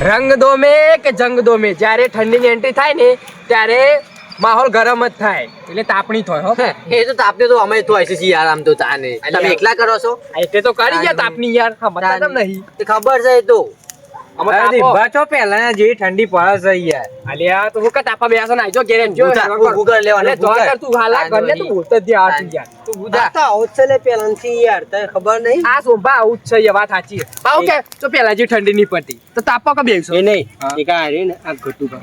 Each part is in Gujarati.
રંગ દો મે કે જંગ દો મે, જ્યારે ઠંડીની એન્ટ્રી થાય ને ત્યારે માહોલ ગરમ જ થાય, એટલે તાપણી થાય હો. એ તો તાપને તો અમે તો હશે યાર, આમ તો તાને તમે એકલા કરો છો એટલે તો કરી ગયા તાપની યાર, હા બતા તમ નહીં ખબર છે એ તો. અમે તાપો પહેલા જેવી ઠંડી પડે છે યાર. અલ્યા તો હું કા તાપા બેસો ના જો ઘેરે જો ગૂગલ લેવાનું જો તું હાલા કરને તું બોલત જ આ તું યાર તું બુધા તો ઓછલે પેલાથી યાર તને ખબર નહીં. આ સોભા આવું જ છે, એ વાત સાચી છે. બાઉ કે તો પહેલા જેવી ઠંડી નહીં પડતી તો તાપા કા બેસો એ નહીં એ કા રે ને આ ઘટુ કા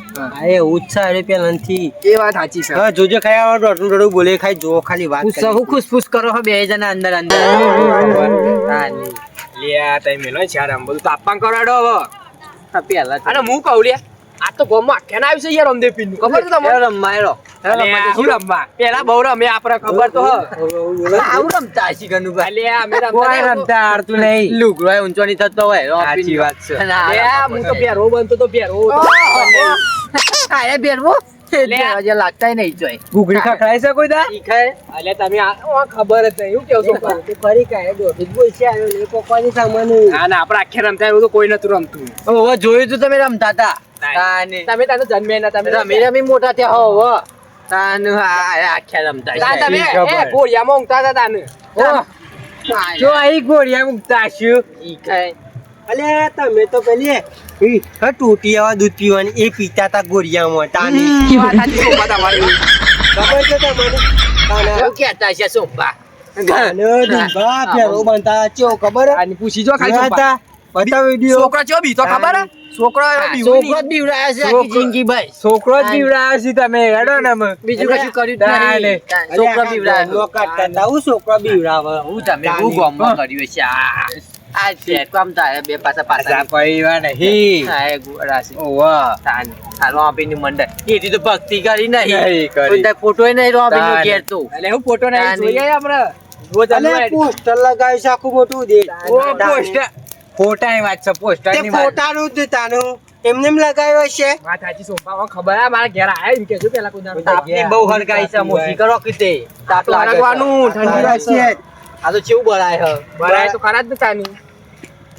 એ ઉત્સાહ રે પેલાથી. એ વાત સાચી છે. હા જોજો ખાયા રોટલું રોટલું બોલે ખાઈ જો ખાલી વાત કરી હું ખુશ કરો હો બે જણા અંદર અંદર. હા નહીં લ્યા તઈ મેલો છે આમ બધું તાપમાન કરાડો હવે. પેલા અને હું કહું લ્યા આ તો ગોમમાં આખ્યા ના આવ્યું છે યાર અમદે પીનું, ખબર છે તમને? રમાયરો હું રમવા પેલા બહુ રમે આપણે ખબર તો હ. આવું રમતા હશી ગનું ભાઈ. અલ્યા અમે રમતા આવડતું નહીં. લુગડો ઊંચો નહીં થતો હોય. સાચી વાત છે. અલ્યા હું તો બેરો બનતો તો બેરો. આયા બેરવો જે લાગતા નહીં જોય. ઘૂઘરી ખખડાય છે કોઈ દા? શીખાય. અલ્યા તમે આ ખબર જ નહીં, હું કેવું છું તે ફરી કાય દોઢ જ બોલ છે આવ્યો ને પપ્પાની સામાન. ના ના આપણે આખે રમતા એવું તો કોઈ નતું રમતું. હવે જોયું તું તમે રમતા હતા. તાને તમે તાનો જન્મે ના તમે રમી રમી મોટા થયા હો. તાને આખ્યા રમતા છે. તમે એ ગોળિયામાં ઊંઘતા હતા તાને. જો અહીં ગોળિયા મુકતા છું. શીખાય. અલ્યા તમે તો પેલી ટૂટી આવા દૂધ પીવાની એ પીતા હતા ગોળિયામાં. તાને એ વાત સાચી છે તમારી. ખબર છે તમને? શું કહેતા છે સોપા? ખબર આની પૂછી જો ખાલી હતા બતાવ વિડિયો. છોકરો ચો બીતો ખબર હે? છોકરો છોકરો જ બીવડાયા છે આખી જિંદગી ભાઈ. છોકરો જ બીવડાયો છે તમે હેડો ને અમે. બીજું કશું કર્યું જ નહીં. છોકરો બીવડાયો. હું છોકરો બીવડાવે. હું તમે હું ગામમાં કર્યું છે આ છે કામ થાય બે પાછા પરિવાર નહીં. આ ગોરા છે. ઓવા તાન આ રોપીની મંડળ એથી તો ભક્તિ કરી નહીં. નહીં કરી. કોઈ ફોટો નહીં રોપીનો ઘેર તું. એટલે હું ફોટો નહીં જોઈએ આપણે. રોજ પોસ્ટર લગાવ્યું છે આખું મોટું દે. ઓ પોસ્ટર ફોટાની વાત છે, પોસ્ટરની વાત. ફોટાનું જ તાનું એમને એમ લગાવ્યો છે. વાત સાચી સોફામાં ખબર હે મારા ઘેર આયા એમ કેજો પેલા કોઈ તાપની બહુ હરગાઈ છે મોસી કરો કીતે. તાપ લાગવાનું ઠંડી લાગશે. આ તો ચેવું બળાય હ. બરાય તો ખરા જ ને તાની.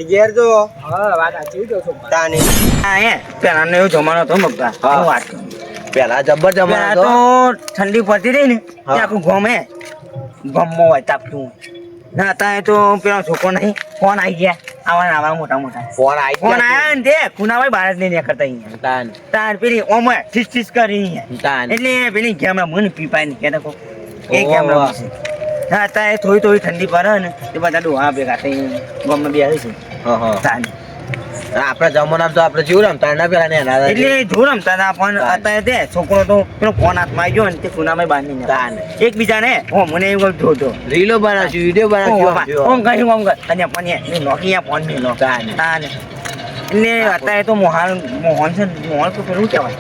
ઘેર જો હા વાત સાચી જો સોફા. તાની હા એ પેલાનો એવો જમાનો હતો મગતા. હું વાત કરું. પેલા જબર પેલા તો ઠંડી પડતી રહી ને ત્યાં આપણું ગમે ગમો હોય તાપતું હોય. ના ત્યાં તો પેલો છોકરો નહીં ફોન આવી ગયા આવા મોટા મોટા ફોન આવી ફોન આવ્યા ને તે કુનાભાઈ બહાર જ નહીં કરતા અહીંયા. તાન તાર પેલી ઓમ ઠીસ કરી અહીંયા. તાન એટલે પેલી ગેમ રમવું પીપાય ને કે એ ગેમ રમવું છે. હા ત્યાં થોડી થોડી ઠંડી પડે ને એ બધા ડોહા ભેગા થઈ ગમમાં બેસે છે. તાન આપણા જમાનામાં તો આપણે જીવ રમતા ના પેલા ને એના એટલે જો રમતા હતા પણ અત્યારે તે છોકરો તો પેલો ફોન હાથમાં આવી ગયો ને તે કુનાભાઈ બહાર નહીં તાન એકબીજાને મને એવું જોતો રીલો બનાવશું વિડીયો બનાવશું ઓમ કહ્યું ઓમ કર અને પણ નોકી ફોન નહીં લો તાને એટલે અત્યારે તો મોહન છે મોહન તો પેલું કહેવાય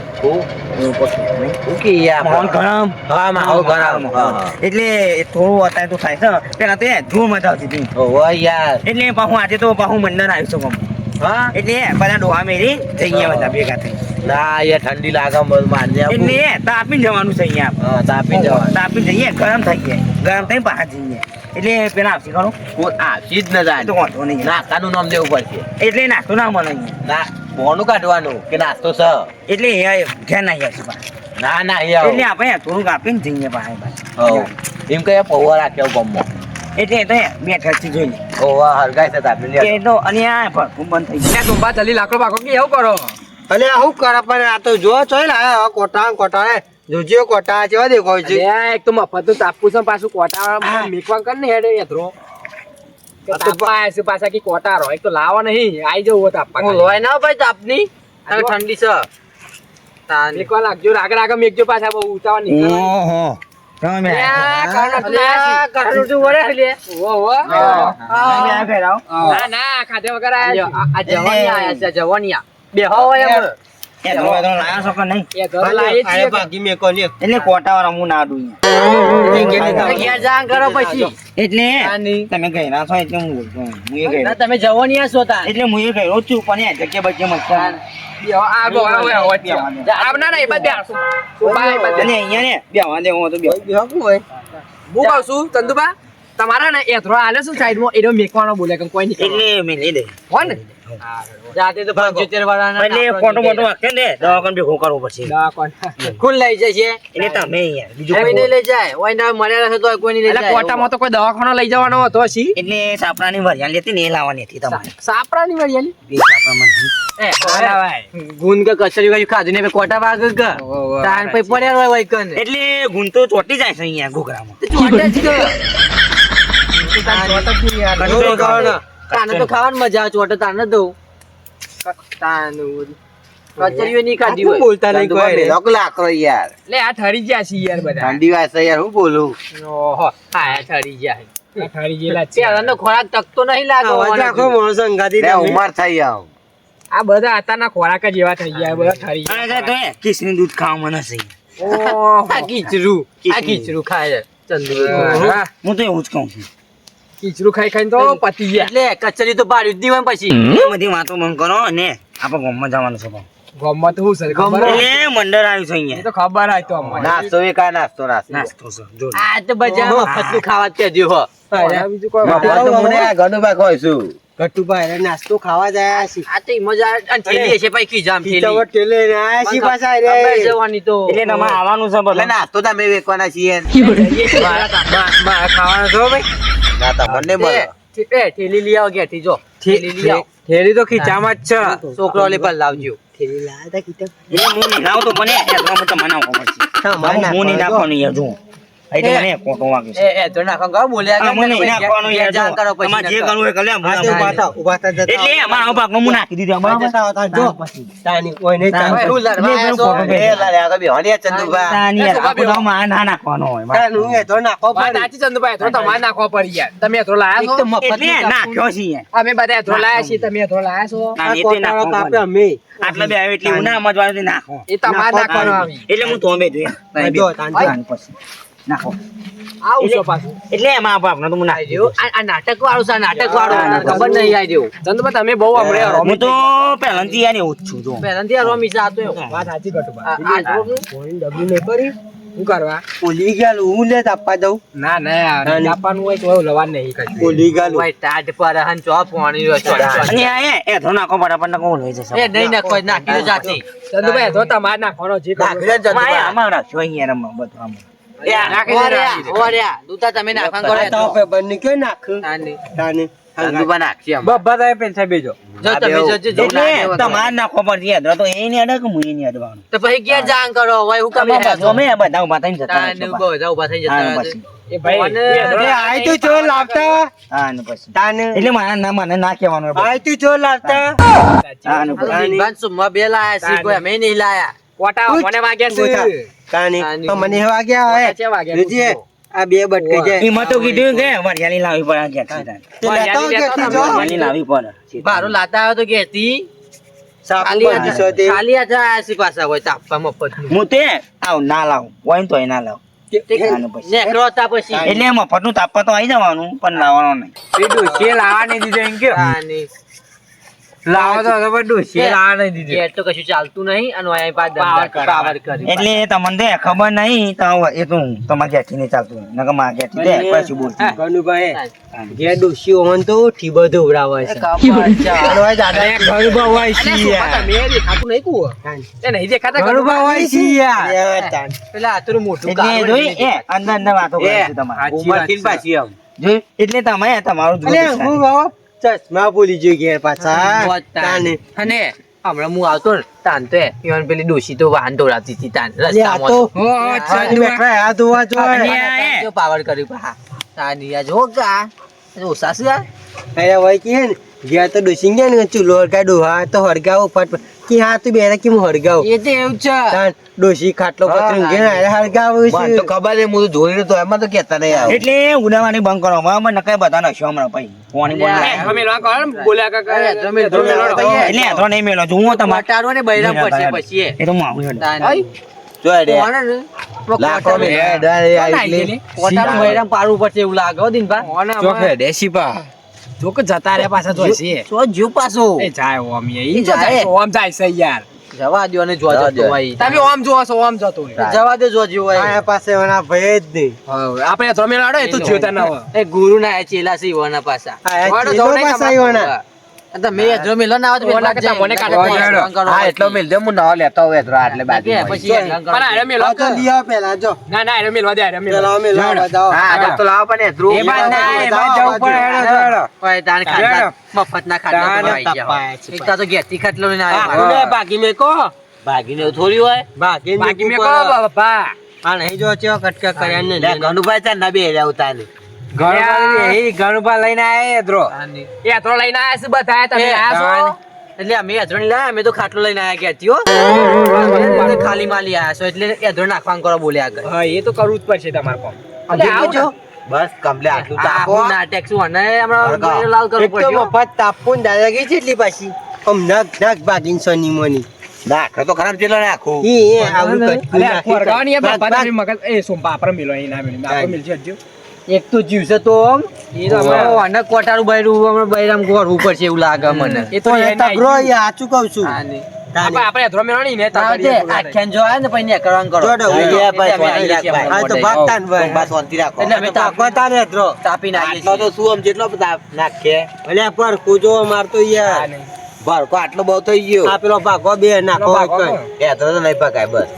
એટલે થોડું અત્યારે તો થાય છે પેલા તો ધૂળ મજા આવતી હતી એટલે પાછું આજે તો પાછું મંડળ આવ્યું છે એટલે બધા ડોહા મેરી જઈએ બધા ભેગા થઈ ના યાર ઠંડી લાગે મારને એટલે તાપી જવાનું છે અહીંયા તાપી જઈએ ગરમ થઈ જાય ગરમ થઈ બહાર જઈએ એટલે પેલા આપશે ખરું આપી જ ન જાય તો વાંધો નહીં નાસ્તાનું નામ દેવું પડશે એટલે નાસ્તો ના મળે ના બોનું કાઢવાનું કે નાસ્તો છે એટલે ઘેર ના આવશે ના ના એટલે આપણે થોડુંક આપીને જઈએ બહાર એમ કઈ પૌવા રાખ્યો ગમો એટલે તો બે ખર્ચી જોઈ પૌવા હરગાય છે તાપી એ તો અને આ પણ બંધ થઈ ત્યાં તુંબા જલ્દી લાકડો બાકો કે એવું કરો. અલે હું કરે પણ આ તો જો ચોય ને કોટા જોજો કોટા કેવા દેખાય છે અલ્યા એક તો મફત નું તાપવું છે પાછું કોટા મેકવા કર ને હેડે એધરો તાપા છે પાછા કે કોટા રો એક તો લાવો નહીં આઈ જવું તાપા હું લોય ના ભાઈ તાપની ઠંડી છે તાન મેકવા લાગજો રાગ મેકજો પાછા બહુ ઉતાવળ નહીં ઓહો તમે ના ખાધે વગર આ જવાનિયા બે હોય એટલે કોટા વાળા હું ના દઉં એટલે તમે ગયેલા છો એટલે હું બોલતો હું એ ગયેલો તમે જવાનિયા છો તા એટલે હું એ ગયેલો છું પણ જગ્યા બગ્યા મસ્ત હું કહું છું ચંદુબા તમારા ને એથરો આલે શું સાઈડમાં એનો મેકવાનો બોલે કે કોઈ નહીં એટલે મેં લઈ દે હો ને જાતે તો 75 વાળાના એટલે ફોટો મોટો વાક્ય ને દવાખાને ભેગો કરવો પડશે કોણ લઈ જશે એટલે તમે યાર બીજું કોઈ કોઈ નહીં લઈ જાય ઓય ના મળ્યા રહેશે તો કોઈ નહીં લઈ એટલે જાય કોટામાં તો કોઈ દવાખાનો લઈ જવાનો હતો છી એટલે સાપરાની વરિયાળ લેતી ને એ લાવવાની હતી તમારે સાપરાની વરિયાળી બે સાપરામાં ગુણ કે કચરી કઈ ખાધું ને કોટા વાગ કે તાન પઈ પડ્યા હોય વઈ કન એટલે ગુણ તો ચોટી જાય છે અહીંયા ઘોઘરામાં તાને તો ખાવાની મજા આવે ચોટે તાને દઉં તાનું કચરીઓ નહીં ખાધી હોય બોલતા નહીં કોઈ લાકડો યાર એટલે આ ઠરી ગયા છે યાર બધા ઠંડી વાસે યાર હું બોલું ઓહો હા ઠરી જાય આ ઠરી ગયેલા છે પેલાનો ખોરાક તકતો નહીં લાગે લે ઉંમર થઈ આવ આ બધા આતાના ખોરાક જ એવા થઈ ગયા બધા ઠરી ગયા અને તો એ કિસની દૂધ ખાવા મને છે આ કીચરું ખાય ચંદુ હા, હું તો એવું જ કહું છું ખીચડું ખાઈ ખાઈને તો પતી ગયા એટલે કચરી તો બારી જ દીવાય પછી એ બધી વાતો બંધ કરો અને આપણે ગામમાં જવાનું છે પણ. ગામમાં તો શું છે ખબર હે? એટલે મંડળ આવ્યું છે એ અહીંયા તો ખબર હોય તો અમને. નાસ્તો એ કા નાસ્તો નાસ્તો છે જો આ તો બજારમાં મફતનું ખાવા જ તેડ્યું હો અરે, બીજું કોઈ મને આ ઘણું બાક હોય છું નાસ્તો ખાવા જાય આ તો મજા અને થેલી હશે પછી ખીજામ થેલી ખબર જવાની તો એટલે તમારે આવવાનું છે એટલે બધું નાસ્તો તમે વેચવાના છીએ મારા ખાવાનો છો ભાઈ ના તમને મળે થેલી લઈ આવો ઘેરથી જો થેલી લઈ આવો થેલી તો ખીચામાં જ છે છોકરો લે પર લાવજો થેલી લાયા એ હું નહીં લાવું તો મને હેઠળમાં તમને આવવું પડશે હું નહીં નાખવાનું યાર જો એટલે મને ખોટો વાગે છે એ તો નાખો ગા બોલ્યા આ મને નહીં નાખવાનું યાર જાણ કરો જો તમારે જે પછી કરવું એ કરી લે ઉભા થા એટલે અમારા ભાગમાં હું નાખી દીધું બરાબર જો તાની કોઈ નહીં તાન. હું લડવા આયા છો? એ લાલે આગળ બેહવાની આ ચંદુભા તાની યાર આખું તો મારે ના નાખવાનો હોય તાનું એ તો નાખો વાત સાચી ચંદુભાઈ, તો તમારે નાખવા પડી યાર. તમે એથરો લાયા છો? એકદમ મફત એટલે નાખ્યો છે યાર અમે બધા એથરો લાયા છીએ, તમે એથરો લાયા છો? ના, એ તે નાખવાનું પડે. આટલા બે આવે એટલે હું ના સમજવાનું નાખો એ તમારે નાખવાનું આવી. એટલે હું તોમે જોઈએ જો, તાન પછી નાખો આવું છો પાછું. એટલે એમાં બાપને તો હું નાખી દઉં. આ નાટક વાળું છે નાટક વાળું ખબર નહીં આવી દેવું ચંદુભાઈ, તમે બહુ હમણાં હું રોમી- તો પહેલાથી યાર એવું જ છું જો પહેલાથી આ રોમી છે આ તો એવું. વાત સાચી કટુભાઈ. આ જો કોઈની ડબલી નહીં કરી. શું કરવા? ઓલી ગયા હું લે તાપવા દઉં ના ના યાર, જાપાન હોય તો લવાન નહીં કશું. ઓલી ગયા ભાઈ ટાટ પર હન ચો પાણી રહ્યો છો અને આ એ ધો નાખો બરાબર નાખો લઈ જશે એ નહીં નાખો નાખી દો જાતી ચંદુભાઈ, એથરો તમારે નાખવાનો જે કરવું હોય. આમાં રાખ્યો અહીંયા રમવા બધું આમાં ઓર્યા દૂતા તમે નાખવા કરો ચંદુભા નાખશે આમ. જો તમે જો જો એટલે તમારે નાખવો પડશે યાર તો એ નહીં અડે કે હું એ નહીં અડવાનું તો પછી ઘેર જાણ કરો હોય હું કમે અમે બધા ઉભા થઈને જતા તાને રહીશું. બધા ઉભા થઈ જતા હા, રહે. પછી. એ ભાઈ, અને એ એથરો લાયા. હા ને પછી એટલે મને ના કહેવાનું હોય બધું. હા ને પછી. વિભાન સુમમાં બે લાયા છે કોઈ અમે નહીં લાયા કોટા મને વાગ્યા છે. મને કોટા છે વાગ્યા. આ બે બટકે છે એમાં તો કીધું કે વરિયાળી લાવવી પડે આ ઘેરથી તારે. વરિયાળી લાવવી પડે બારો લાતા આવ્યો તો ઘેરથી ખાલી હાથે આયા છે પાછા હોય તાપવા મફતનું. હું તે આવ ના લાવું હોય ને તોય ના લાવું આને પછી. નેકળો હતા પછી એટલે મફતનું તાપવા તો આવી જવાનું પણ લાવવાનું નહીં. એ ડોશીએ લાવા નહીં દીધો એમ કે. તાને લાવો તો હતો પણ ડોશીએ લાવા નહીં દીધો. ઘેર તો કશું ચાલતું નહીં અને અહીંયા પાછા પાવર કરે. પાવર કરી એટલે તમને તે ખબર નહીં તો એ તો તમારા ઘેરથી નહીં ચાલતું નકર મારા ઘેરથી તે કશું બોલતું અરે, ગરુબા હોય છે યાર. તમે દેખાતું નહીં કું? એ નહીં દેખાતા ગરુબા હોય છે યાર. પેલા હાથનું મોટું એટલે કાગળ જોઈ નહીં એ અંદર અંદર વાતો કરે છે તમારે સાચી વાત ઉંમરથી છે. પાછી આમ. જોઈ એટલે તમે તમારું જોઈ ચશ્મા ભૂલી જોઈ ઘેર પાછા અને હમણાં હું આવતો ને તાન તો ઈવન પેલી ડોશી તો વાહન દોડાવતી હતી તાન રસ્તામાં ઓ, ચંદુભાઈ. જો પાવર કર્યું હા તાનિયા જો કા ઓછા છે ચૂલો હરગાડું હા તો હરગાવો ફટ કે હા તું બેરા કેમ હરગાવ એ તો એવું છે ડોશી ખાટલો પતરું ઘેર હરગાવું મને તો ખબર છે, હું તો જોઈ નતો એમાં તો કેતા નહીં આવો. એટલે ઉડાવાની બંધ કરો હવે નકાય બધા નશો હમણાં પછી કોની બોલી એ, તમે લોકો કરો ને, બોલ્યા કાકા. અરે, તમે ધોમે લડો. એટલે આ તો નહીં મેલો જોવો તમારે મટાડો ને બૈરામ પડશે પછી એ તો હું આવું હેડો. તાન. જો રે. કોણે ને? લાખો કોટાનું- મેં હેડ આ કોણ એટલે. આઈ ગયેલી? કોટાનું બૈરામ પાડવું પડશે એવું લાગે હો દિનભા. કોને ચોક હવે? હેડે શીપા જો કે જતા રહ્યા પાછા જોઈ છે. સો જ્યો પાછો એ જાય ઓમ યાર. એ ઈ જો જાય. જાય છે, ઓમ જાય છે યાર. જવા દો અને જો જવા જતો દો. હોય. તમે ઓમ જોવો છો, ઓમ જતો રહ્યો. જવા દે જો જ્યો હોય. આયા પાસે વણા ભય જ નહીં હવે આપણે ધ્રોમે લાડો એ તો જોતા ના હોય. એ ગુરુ ના ચેલા છે ઈવાના પાછા આયા વાડો ચેલો જવડાઈ પાછા તમારે. આવ્યો ના. તમે હેડરો મેલો ના આવે તો ઓલા કરતા મને કાઢો. હા એટલો મિલ દે હું નવો લેતો હોઉં એટલો આટલે બાજુ પણ આરે મેલો આ તો લઈ આવો પેલા જો ના આરે મેલવા દે આરે મેલવા પેલા અમે લાવો જાઓ હા આ તો લાવો પણ એટલું એ બાદ ના એ બાદ જવું પડે હેડો કોઈ તાણ ખાતા મફત ના ખાતા તો આવી જાવ એક તો ઘેરથી ખાટલો લઈને આવ્યો બાકી મેકો ભાગીને એવું થોડી હોય બાકી મેં કહો બાપા આ નહીં જો ચેવો કટકા કર્યા ને લે ગણુભાઈ ચાલ ના બે રહ્યા ઉતાને ગણુભા લઈને આયા હેડરો એ અથરો લઈને આયા છે બધા તમે આયા છો એટલે અમે હેડરો લાયા અમે તો ખાટલો લઈને આયા ઘેરથી હો ખાલી માલી આયા છો એટલે હેડરો નાખવાનું કરો બોલે આગળ હા એ તો કરવું જ પડશે તમારે કોમ એટલે આવજો બસ કમ્પ્લે આટલું તાપો આ નાટક શું અને હમણાં લાલ કરવું એક તો પડશે મફત તાપું દાદાગીરી છે એટલી પાછી આમ નગ નગ ભાગીને સોની મોની નાખો તો ખરાબ ચેલો નાખું એ આવડું કટકું અલે નાખી પરગાવાની એ ભાગ, બાપા ભાગ. તમે મગજ એ સોમ બાપરા મેલો અહીં ના મેલો બાપરા મેલજો હજુ એક તો જીવશે તો આમ એ તો હમણાં- અને કોટારું બૈરું હમણાં બૈરામ ગોળવું પડશે એવું લાગે મને એ તો પણ એ એ ના તગરો એ સાચું કહું છું તાને. આપણે અથરો મેલો નહીં ને આવજે આખ્યાન જો આવે ને પછી નેકળવાનું કરો જોડો, એટલે એ ભાઈ, અમે આવીએ છીએ ભાઈ. આ તો મોઢે. ભાગતા ને ભાઈ. બસ શાંતિ રાખો એટલે અમે તાપ- ભાગવતા ને ધ્રો. તાપીને આવીએ આટલો છીએ તો શું આમ જેટલો તાપ નાખે અલ્યા પર કૂજો મારતો યાર ભરકો આટલો બહુ થઈ ગયો આ પેલો ભાગો બે નાખો ભાગો કઈ. એ તો નહીં પકાય બસ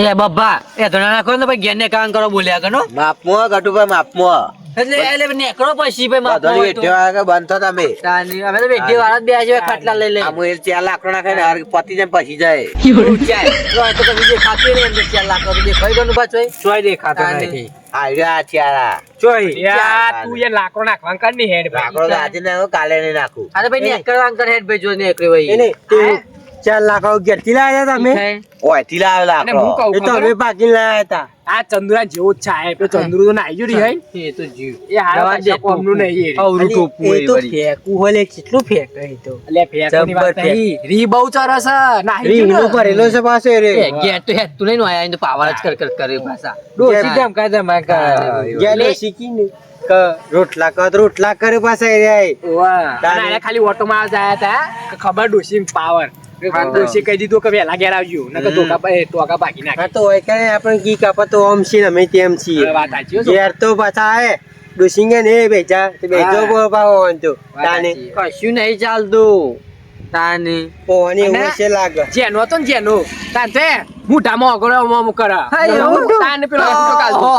એ બબ્બા એ તો ના નાખો ને પછી ઘેર ને કામ કરો બોલ્યા કરો માપમાં ગટુભાઈ માપમાં એટલે નેકળો પછી ભાઈ માપમાં બધોની હોય તો. વેઠ્યો આગળ બંધ થતા અમે તાની અમે તો વેઠી વાળા જ બે છે ખાટલા લઈ લઈ આ મોબાઈલ 4 લાખ નો નાખે ને હાર પતી જાય પછી જાય તો તમે જે ખાતી ને એમને 4 લાખ રૂપિયા દેખાઈ ગયું પાછો ચોય દેખાતો તાને. નથી આવ્યા ચારા ચોય યા તું એ લાકડો નાખવાનું કર ની હેડ ભાઈ લાકડો તો આજે ના આવ્યો, કાલે નહીં નાખું અરે ભાઈ નેકળવાનું કર હેડ ભાઈ જો નેકળે ભાઈ એને તે 4 લાખ ઘેરથી લાયા તમે ઓય થી લાવ્યો અને હું લાકડો કહું એ તો ખબર? અમે ભાગીને લાયા હતા આ ચંદુરા જેવો જ છે આ પેલો ચંદુરો તો નાઈ ગયો રી હઈ એ તો જીવ એ હારો કશા કોમનું નહીં એ અવરું અલી, ટોપું એ એ તો વળી. ફેંકવું હોય લે, કેટલું ફેંકે એ તો એટલે ફેંકવાની વાત જબ્બર નહીં. રી બહુ ચરસ હે. નાહી ગયો રીંગણું ને. ભરેલો છે પાછો એ રે એ ઘેર તો હેડ તું નહીં નો આયા એને તો પાવર જ કર કરે પાછા ડોસી કેમ કાઢે માં કાઢે? ગેલો શીખીને રોટલા કર રોટલા કરે પાછા એ રે વાહ. અને આને ખાલી ઓટો માં જાય તા કે ખબર ડોસી પાવર ડોસી કહી દીધું કે વહેલા ઘેર આવજો નકર ધોકા ટોકા ભાગી નાખે હા તો હોય કે આપણે કી કાપા તો આમ છીએ ને અમે તેમ છીએ વાત સાચી હો છો. ઘેર તો પાછા આય ડુસિંગે ને બેજા તો બેજો હા. પાવો તો તાને કશું નહીં ચાલતું તાની પોવાની અને- એવું છે લાગે જેનો હતો ને જેનો તાન તે મોઢામાં અગળો મોમ કરે હા, એવું? તાન પેલો ફોટો કાઢો.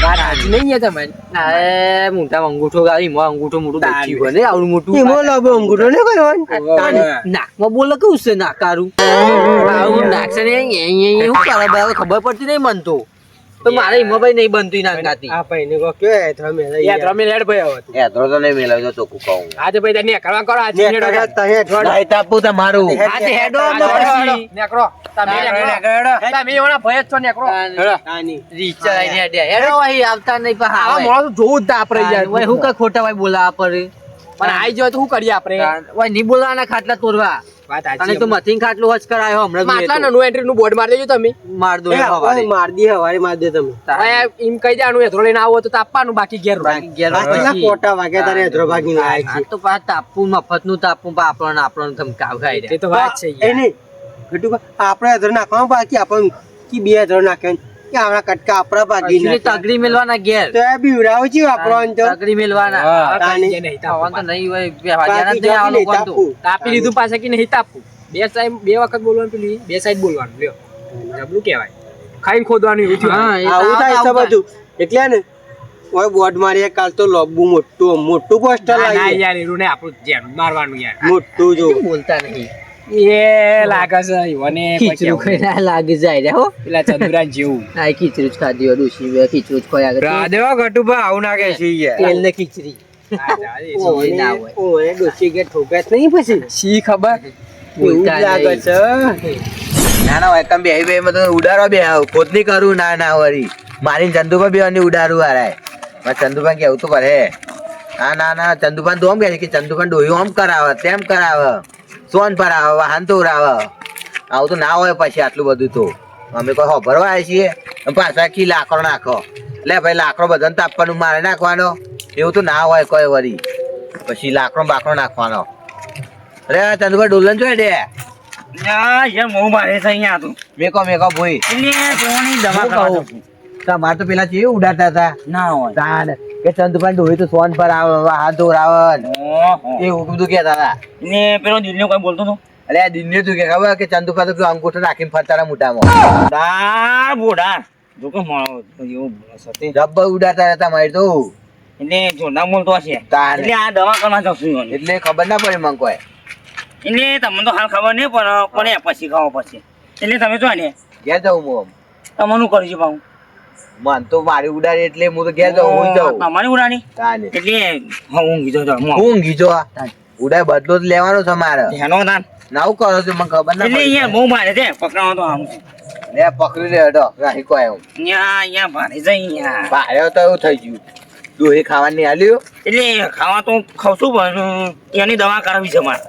વાત સાચી નહીં હે તમારી અરે મોટા અંગૂઠો ગાડી મો અંગૂઠો મોટું તાન. દેખી બને આવડું મોટું ઈ મોલો બહુ અંગૂઠો ને કરવાનું તાને નાકમાં બોલે કેવું છે નાકારું આવું નાક છે ને એવું કરે ભાઈ ખબર પડતી નહીં મન તો મારે એમાં ભાઈ નહીં બનતું ના નાતી આ ભાઈને કો કે તમે લઈ યાદ રમી લેડ ભાઈ હવે એ તો નહીં મેળવ્યો તો ચોખ્ખું કહું આજે ભાઈ તને કરવા કરો આજે ને નેડો કરતા હે ઢોળ નહીં તાપું તમારું આજે હેડો હેડો, પછી નેકરો તમે નેકરો તમે એવાના ભય જ છો નેકરો તાની રીચર આઈને હેડે હેડો અહીં આવતા નહીં પણ આવા હા મોણો તો જોવું જ તા આપણે યાર ભાઈ હું કઈ ખોટા ભાઈ બોલાવા પડે પણ આઈ જાય તો શું કરીએ આપણે ભાઈ નહીં બોલાવાના ખાટલા તોડવા વાત અને સાચી તો મથીન ખાટલું હજ કરાયો હમણાં માટલા નો એન્ટ્રી નું બોર્ડ મારી દેજો તમે માર દો એ હવારે. માર દી હવારે માર દે તમે હવે એમ કહી દેવાનું એથરો લઈને આવો તો તાપવાનું બાકી ઘેર બાકી ઘેર પાછલા પછી. કોટા વાગે તારે હેદરો ભાગી લાયા આ તો પાછા તાપવું મફતનું તાપવું પણ આપણને આપણને ધમકાવ ખાઈ તે તો વાત છે એ યાર. નહીં ઘટુ આપણે હેદરો નાખવાનું બાકી આપણને કી બે હેદરો નાખે કે આપણા કટકા આપણા ભાગી Actually નાખે તગડી મેલવાના ઘેર તો એ બીવડાવો છે આપણને તો તગડી મેલવાના હા, તાની. કઈ નહીં ખાવાનું તો તાપવું. નહીં હોય વ્યવહાર જ બાકી નહીં આ જોતી લોકોને તો. તાપવું. તાપી લીધું પાછા કે નહીં તાપવું બે વખત બોલવાનું પેલું બે સાઈડ બોલવાનું લ્યો જબલું કહેવાય ખાઈને ખોદવાનું એવું થયું. હા, એ તો આવું થાય છે આવું બધું એટલે ને ઓય બોર્ડ મારી કાલ તો લોબુ મોટું મોટું પોસ્ટર ના, ના લાવી યાર એવું નહીં આપણું જેનું મારવાનું યાર મોટું જો બોલતા નહીં એ લાગે છે ઈવોને કોઈ ખીચડું કહેવું. ખાઈને લાગી જાય રે હો પેલા ચંદુરાન જેવું આ ખીચડું જ ખાધી હોય ડોશી બે ખીચડું જ ખોઈ આગળ રાધેવા ઘટુભા આવું નાખે છે યાર તેલ ને ખીચડી ઓય ના હોય. ઓય ડોસી કે ઠોકે જ નહીં પછી શી ખબર એવું જ લાગે છે ના ના એકમ બે બે માં તો ઉડાડવા બે ખોદની કરું ના ના વરી મારી ચંદુભા બે અને ઉડાડું હારાય ચંદુભા કેવું તો કરે હા ના ના ચંદુભા તો આમ કહે છે કે ચંદુભા ડોહ્યું આમ કરાવે તેમ કરાવે સોન પર આવે વાહન તો ઉડાવે આવું તો ના હોય પછી આટલું બધું તો અમે કોઈ હોભરવા આવ્યા છીએ અને પાછા કી લાકડો નાખો લે ભાઈ લાકડો બધાને તાપવાનું મારે નાખવાનો એવું તો ના હોય કોઈ વરી પછી લાકડો બાકડો નાખવાનો અરે ચંદુભા ડોલન જોઈ દે મેકો મેકો ભોઈ એટલે સોની દવા હું કહું? તમારે તો પેલા ચેવું ઉડાડતા હતા ના હોય તાન કે ચંદુભાઈ ડોહી તો સોન પર આવે હાથ ધોરાવન ઓહો. એવું બધું કહેતા હતા. ને પેલો દિલનો કોઈ બોલતો હતો અરે આ દિનને તું કે ખબર કે ચંદુભાઈ તો પેલો અંગૂઠો નાખીને ફરતા હતા મોઢામાં. દાર બોડાર જો કે મારો એવું સતે જબ્બર ઉડાડતા હતા મારી તો. એટલે જોરદાર બોલતો હશે તાને. એટલે આ દવા કરવા જશું ઈવોને. એટલે ખબર ના પડી મને કોઈ. એટલે તમને તો હાલ ખબર નહીં પણ પછી ખાવા પછી એટલે તમે જો ને ઘેર જાઉં હું આમ. તમારું કરજો પાછું મન તો મારી ઉડાડી એટલે હું તો ઘેર જાઉં હું જાઉં. તમારી ઉડાની તાને. એટલે હું ઊંઘી જાઉં હું ગીજો ઉડાય બદલો જ લેવાનો છે મારે. ધ્યાનો તાન નાવું કરો છો મને ખબર ના એટલે પડી. અહીંયા બહુ મારે છે પકડવાનો તો આમ લે પકડી લે હડો રાહી કોઈ હું. અહીંયા ભારે જાય અહીંયા ભારે તો એવું થઈ ગયું. ડોહી ખાવાની આલ્યું. એટલે ખાવા તો ખાવશું પણ એની દવા કરાવી છે મારે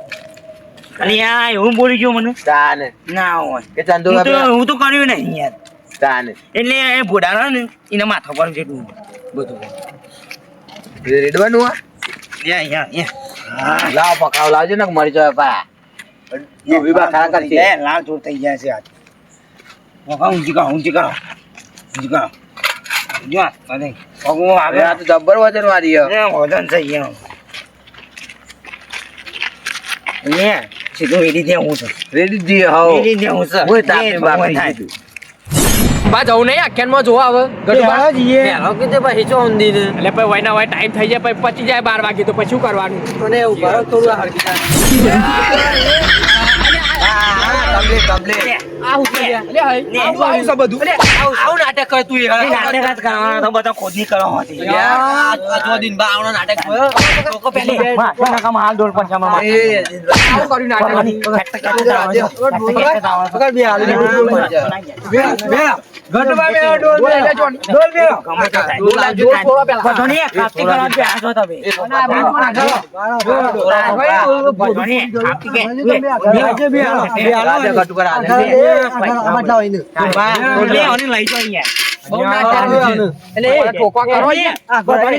અને આ એવું બોલી ગયો મને તાને. ના હોય કે ચંદુભાઈ હું તો કર્યું નહીં યાર તાને. એટલે એ ભોડાનો ને એના માથા પર જેટલું બધું રેડવાનું આ? લાવ પકાવ લાવજો ને મરી જાય પા. ડોહી બા ખારા કરશે. લાલ ચોર થઈ ગયા છે આજ ઊંચી કરો ઊંચી કરો ઊંચી કરો જો અરે પગું અરે આ આગળ તો જબ્બર વજન વાળી હે. વજન થઈ ગયા લે સીધું એડી દે હું છું રેડી જ દઈએ હાવ. એડી દે હું છું હું તાપની બાપની થાય કીધું. બા જવું નહીં આખ્યાનમાં જોવા આવે ગઢુબા પહેલો કીધું પછી ચો ઊંધી ને એટલે પછી વયના વય ટાઈમ થઈ જાય પછી પચી જાય 12 વાગે તો પછી શું કરવાનું મને એવું ભરો થોડું હરકી કમ્પ્લીટ. આવું છે એટલે હઈ આવું છે બધું એટલે આવું નાટક કર તું નાટક જ કરવાના તો બધા ખોદી કરવા હતી નાટક લોકો પહેલી હાલ દોડ પર જમા આવું કર્યું નાટક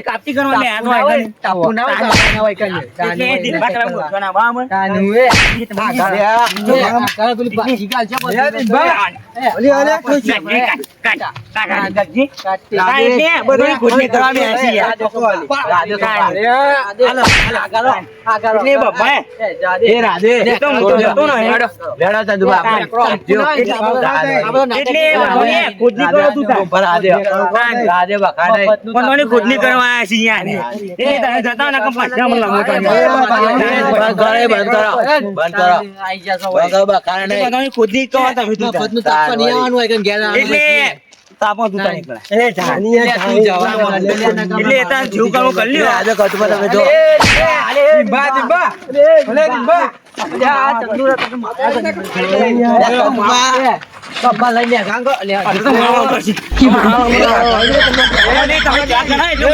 કાપતી ખુદની કરવા આવ્યા છીએ જતા ના પાછા મને બધાની ખુદની કરવા તમે એટલે તાપો તું નીકળે એટલે તાર જીવ કરવું કરી લ્યો આજે કટુબા તમે જો.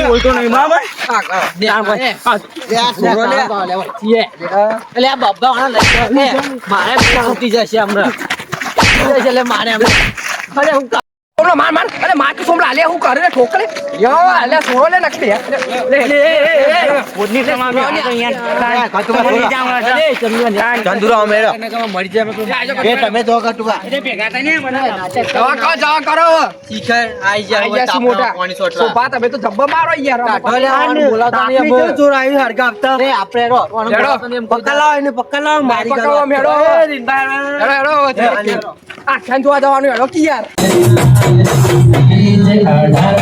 બોલતો નહીં બરાબર એટલે આ બાબા મારે છૂટી જશે હમણાં એટલે મારે અરે હું માર માર અરે માર તો સોમલા લે હું કરે ઠોકલે યો અલે સોરો લે નકલી લે લે ખુદની કરવા ચંદુરા ઉમેરો. મરી જાય એ તમે તો કટુબા. ભેગા થાય ને મને જવા કરો શિખર આઈ આઈ ગયા છે મોટા સોફા તમે તો જબ્બર મારો યાર મારી પકડો મેળો હેડો હેડો આખ્યાન જોવા જવાનું હેડો કી યાર અઢાર